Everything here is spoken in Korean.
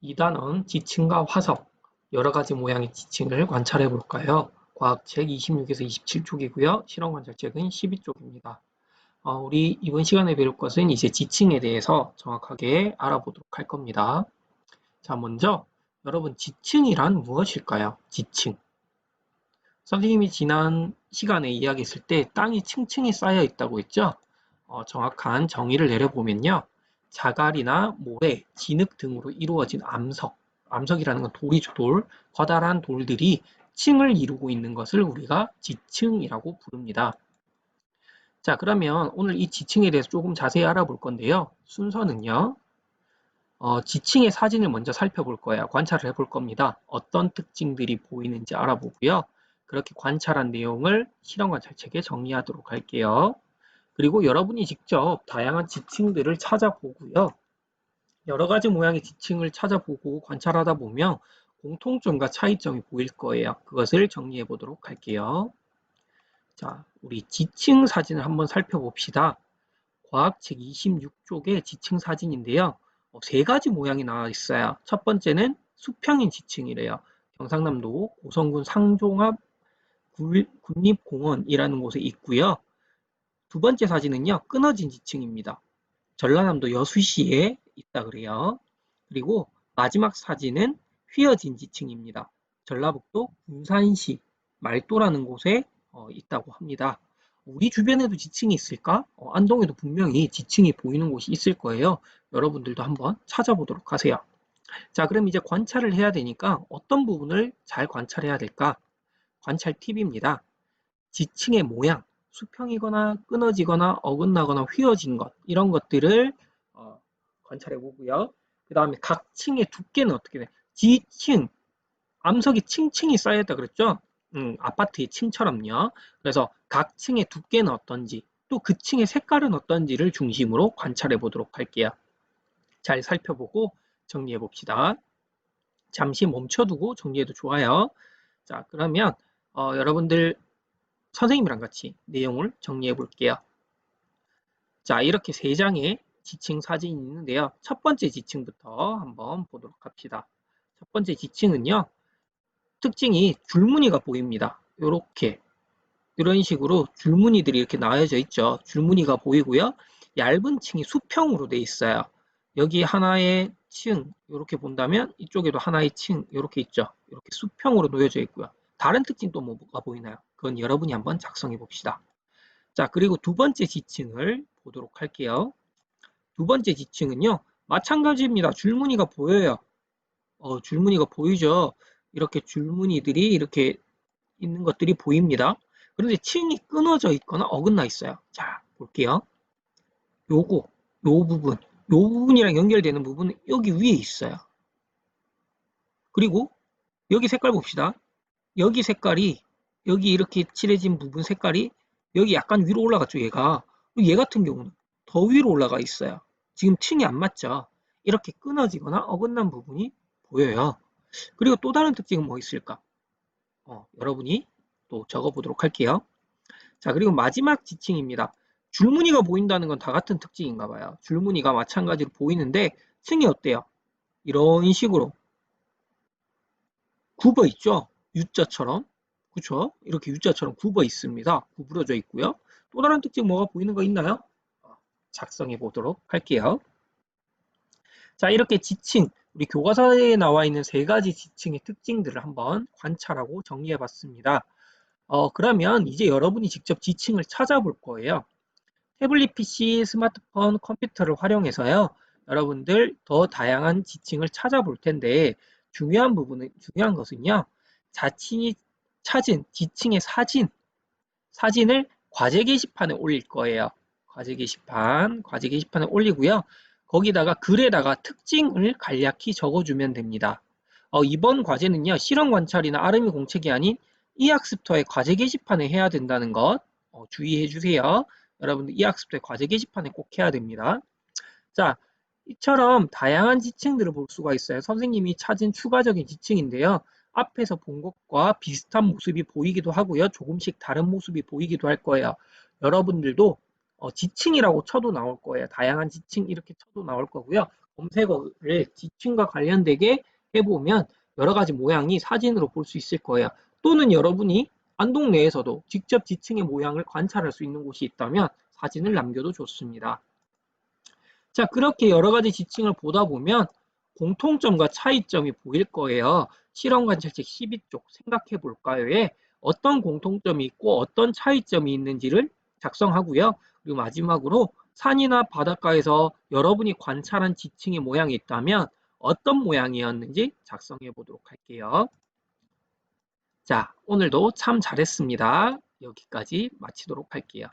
2단원 지층과 화석, 여러 가지 모양의 지층을 관찰해 볼까요? 과학책 26에서 27쪽이고요. 실험 관찰책은 12쪽입니다. 우리 이번 시간에 배울 것은 이제 지층에 대해서 정확하게 알아보도록 할 겁니다. 자, 먼저 여러분 지층이란 무엇일까요? 지층. 선생님이 지난 시간에 이야기했을 때 땅이 층층이 쌓여 있다고 했죠? 정확한 정의를 내려보면요. 자갈이나 모래, 진흙 등으로 이루어진 암석, 암석이라는 건 돌이죠, 돌. 커다란 돌들이 층을 이루고 있는 것을 우리가 지층이라고 부릅니다. 자, 그러면 오늘 이 지층에 대해서 조금 자세히 알아볼 건데요. 순서는요. 지층의 사진을 먼저 살펴볼 거예요. 관찰을 해볼 겁니다. 어떤 특징들이 보이는지 알아보고요. 그렇게 관찰한 내용을 실험 관찰책에 정리하도록 할게요. 그리고 여러분이 직접 다양한 지층들을 찾아보고요. 여러 가지 모양의 지층을 찾아보고 관찰하다 보면 공통점과 차이점이 보일 거예요. 그것을 정리해 보도록 할게요. 자, 우리 지층 사진을 한번 살펴봅시다. 과학책 26쪽의 지층 사진인데요. 세 가지 모양이 나와 있어요. 첫 번째는 수평인 지층이래요. 경상남도 고성군 상종합 국립공원이라는 곳에 있고요. 두 번째 사진은요, 끊어진 지층입니다. 전라남도 여수시에 있다 그래요. 그리고 마지막 사진은 휘어진 지층입니다. 전라북도 군산시 말도라는 곳에 있다고 합니다. 우리 주변에도 지층이 있을까? 안동에도 분명히 지층이 보이는 곳이 있을 거예요. 여러분들도 한번 찾아보도록 하세요. 자, 그럼 이제 관찰을 해야 되니까 어떤 부분을 잘 관찰해야 될까? 관찰 팁입니다. 지층의 모양, 수평이거나 끊어지거나 어긋나거나 휘어진 것, 이런 것들을 관찰해 보고요. 그 다음에 각 층의 두께는 어떻게 돼? 지층, 암석이 층층이 쌓여있다 그랬죠? 아파트의 층처럼요. 그래서 각 층의 두께는 어떤지, 또 그 층의 색깔은 어떤지를 중심으로 관찰해 보도록 할게요. 잘 살펴보고 정리해 봅시다. 잠시 멈춰두고 정리해도 좋아요. 자, 그러면 여러분들 선생님이랑 같이 내용을 정리해 볼게요. 자, 이렇게 세 장의 지층 사진이 있는데요. 첫 번째 지층부터 한번 보도록 합시다. 첫 번째 지층은요. 특징이 줄무늬가 보입니다. 이렇게 이런 식으로 줄무늬들이 이렇게 나와져 있죠. 줄무늬가 보이고요. 얇은 층이 수평으로 돼 있어요. 여기 하나의 층 이렇게 본다면 이쪽에도 하나의 층 이렇게 있죠. 이렇게 수평으로 놓여져 있고요. 다른 특징 또 뭐가 보이나요? 그건 여러분이 한번 작성해 봅시다. 자, 그리고 두 번째 지층을 보도록 할게요. 두 번째 지층은요. 마찬가지입니다. 줄무늬가 보여요. 줄무늬가 보이죠? 이렇게 줄무늬들이 이렇게 있는 것들이 보입니다. 그런데 층이 끊어져 있거나 어긋나 있어요. 자, 볼게요. 요 부분이랑 연결되는 부분은 여기 위에 있어요. 그리고 여기 색깔 봅시다. 여기 색깔이, 여기 이렇게 칠해진 부분 색깔이 여기 약간 위로 올라갔죠, 얘가. 얘 같은 경우는 더 위로 올라가 있어요. 지금 층이 안 맞죠? 이렇게 끊어지거나 어긋난 부분이 보여요. 그리고 또 다른 특징은 뭐 있을까? 여러분이 또 적어보도록 할게요. 자, 그리고 마지막 지층입니다. 줄무늬가 보인다는 건 다 같은 특징인가 봐요. 줄무늬가 마찬가지로 보이는데 층이 어때요? 이런 식으로 굽어 있죠? U자처럼. 그쵸? 이렇게 U자처럼 굽어 있습니다. 구부러져 있고요. 또 다른 특징 뭐가 보이는 거 있나요? 작성해 보도록 할게요. 자, 이렇게 지층, 우리 교과서에 나와 있는 세 가지 지층의 특징들을 한번 관찰하고 정리해 봤습니다. 그러면 이제 여러분이 직접 지층을 찾아볼 거예요. 태블릿 PC, 스마트폰, 컴퓨터를 활용해서요. 여러분들 더 다양한 지층을 찾아볼 텐데 중요한 것은요. 자신이 찾은 지층의 사진을 과제 게시판에 올릴 거예요. 과제 게시판에 올리고요. 거기다가 글에다가 특징을 간략히 적어주면 됩니다. 이번 과제는요. 실험 관찰이나 아르미 공책이 아닌 이학습터의 과제 게시판에 해야 된다는 것 주의해 주세요. 여러분들 이학습터의 과제 게시판에 꼭 해야 됩니다. 자, 이처럼 다양한 지층들을 볼 수가 있어요. 선생님이 찾은 추가적인 지층인데요. 앞에서 본 것과 비슷한 모습이 보이기도 하고요. 조금씩 다른 모습이 보이기도 할 거예요. 여러분들도 지층이라고 쳐도 나올 거예요. 다양한 지층 이렇게 쳐도 나올 거고요. 검색어를 지층과 관련되게 해보면 여러 가지 모양이 사진으로 볼 수 있을 거예요. 또는 여러분이 안동 내에서도 직접 지층의 모양을 관찰할 수 있는 곳이 있다면 사진을 남겨도 좋습니다. 자, 그렇게 여러 가지 지층을 보다 보면 공통점과 차이점이 보일 거예요. 실험관찰책 12쪽 생각해 볼까요에 어떤 공통점이 있고 어떤 차이점이 있는지를 작성하고요. 그리고 마지막으로 산이나 바닷가에서 여러분이 관찰한 지층의 모양이 있다면 어떤 모양이었는지 작성해 보도록 할게요. 자, 오늘도 참 잘했습니다. 여기까지 마치도록 할게요.